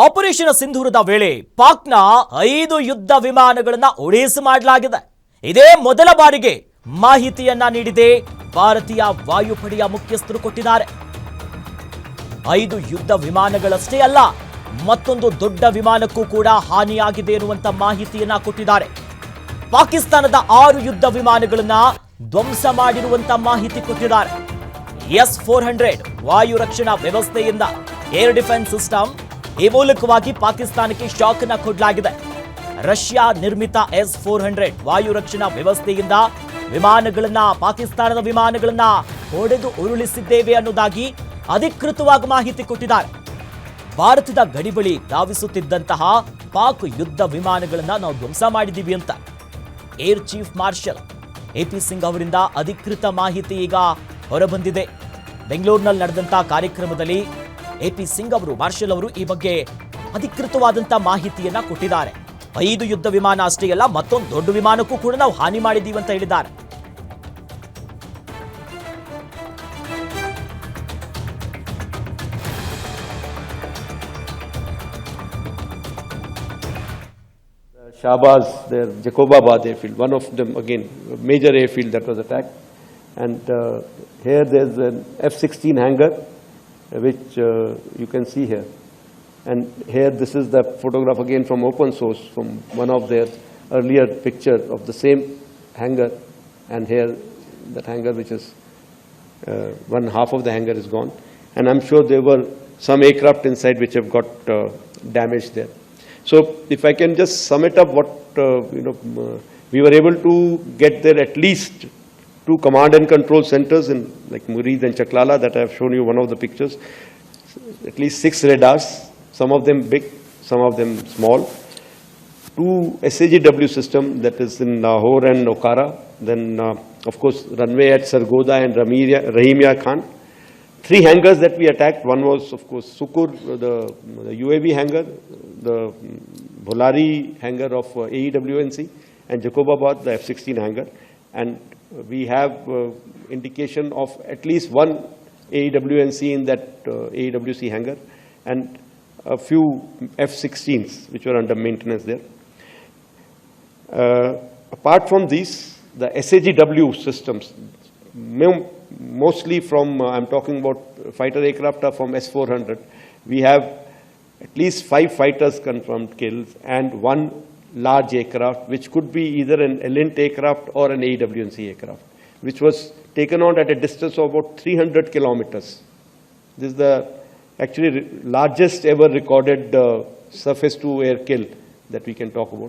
Operation ಸಿಂಧೂರದ ವೇಳೆ ಪಾಕ್ನ 5 ಯುದ್ಧ ವಿಮಾನಗಳನ್ನು ಒಡೆಸು ಮಾಡಲಾಗಿದೆ. ಇದೇ ಮೊದಲ ಬಾರಿಗೆ ಮಾಹಿತಿಯನ್ನ ನೀಡಿದೆ ಭಾರತೀಯ ವಾಯುಪಡೆಯ ಮುಖ್ಯಸ್ಥರು ಕೊಟ್ಟಿದ್ದಾರೆ. 5 ಯುದ್ಧ ವಿಮಾನಗಳಷ್ಟೇ ಅಲ್ಲ, ಮತ್ತೊಂದು ದೊಡ್ಡ ವಿಮಾನಕ್ಕೂ ಕೂಡ ಹಾನಿಯಾಗಿದೆ ಎನ್ನುವಂತ ಮಾಹಿತಿಯನ್ನ ಕೊಟ್ಟಿದ್ದಾರೆ. ಪಾಕಿಸ್ತಾನದ 6 ಯುದ್ಧ ವಿಮಾನಗಳನ್ನ ಧ್ವಂಸ ಮಾಡಿರುವಂತ ಮಾಹಿತಿ ಕೊಟ್ಟಿದ್ದಾರೆ. S-400 ವಾಯು ರಕ್ಷಣಾ ವ್ಯವಸ್ಥೆಯಿಂದ ಏರ್ ಡಿಫೆನ್ಸ್ ಸಿಸ್ಟಮ್ ಈ ಮೂಲಕವಾಗಿ ಪಾಕಿಸ್ತಾನಕ್ಕೆ ಶಾಕ್ ಅನ್ನು ಕೊಡಲಾಗಿದೆ. ರಷ್ಯಾ ನಿರ್ಮಿತ S-400 ವಾಯು ರಕ್ಷಣಾ ವ್ಯವಸ್ಥೆಯಿಂದ ಪಾಕಿಸ್ತಾನದ ವಿಮಾನಗಳನ್ನ ಹೊಡೆದು ಉರುಳಿಸಿದ್ದೇವೆ ಅನ್ನೋದಾಗಿ ಅಧಿಕೃತವಾಗಿ ಮಾಹಿತಿ ಕೊಟ್ಟಿದ್ದಾರೆ. ಭಾರತದ ಗಡಿ ಬಳಿ ಧಾವಿಸುತ್ತಿದ್ದಂತಹ ಪಾಕ್ ಯುದ್ಧ ವಿಮಾನಗಳನ್ನ ನಾವು ಧ್ವಂಸ ಮಾಡಿದ್ದೀವಿ ಅಂತ air chief marshal AP Singh ಅವರಿಂದ ಅಧಿಕೃತ ಮಾಹಿತಿ ಈಗ ಹೊರಬಂದಿದೆ. ಬೆಂಗಳೂರಿನಲ್ಲಿ ನಡೆದಂತಹ ಕಾರ್ಯಕ್ರಮದಲ್ಲಿ AP ಸಿಂಗ್ ಅವರು ಮಾರ್ಷಲ್ ಅವರು ಈ ಬಗ್ಗೆ ಅಧಿಕೃತವಾದಂತಹ ಮಾಹಿತಿಯನ್ನ ಕೊಟ್ಟಿದ್ದಾರೆ. 5 ಯುದ್ಧ ವಿಮಾನ ಅಷ್ಟೇ ಅಲ್ಲ, ಮತ್ತೊಂದು ದೊಡ್ಡ ವಿಮಾನಕ್ಕೂ ಕೂಡ ನಾವು ಹಾನಿ ಮಾಡಿದ್ದೀವಿ ಅಂತ ಹೇಳಿದ್ದಾರೆ. Shahbaz, their Jacobabad airfield, one of them again, a major airfield that was attacked. And here there's an F-16 hangar, which you can see here. And here this is the photograph again from open source, from one of their earlier pictures of the same hangar. And here that hangar, which is one half of the hangar is gone. And I'm sure there were some aircraft inside which have got damaged there. So if I can just sum it up, what we were able to get there at least 2 command and control centers in like Murid and Chaklala that I have shown you one of the pictures. At least 6 radars, some of them big, some of them small. 2 SAGW system that is in Lahore and Okara. Then of course runway at Sargoda and Rahimia Khan. 3 hangars that we attacked. One was, of course, Sukur, the UAV hangar, the Bholari hangar of AEWNC, and Jacobabad, the F-16 hangar. And we have indication of at least 1 AEWNC in that AEWC hangar, and a few F-16s which were under maintenance there. Apart from these, the SAGW systems, mostly from, I'm talking about fighter aircraft are from S-400. We have at least 5 fighters confirmed kills and 1 large aircraft, which could be either an Elint aircraft or an AWNC aircraft, which was taken on at a distance of about 300 kilometers. This is the actually largest ever recorded surface to air kill that we can talk about.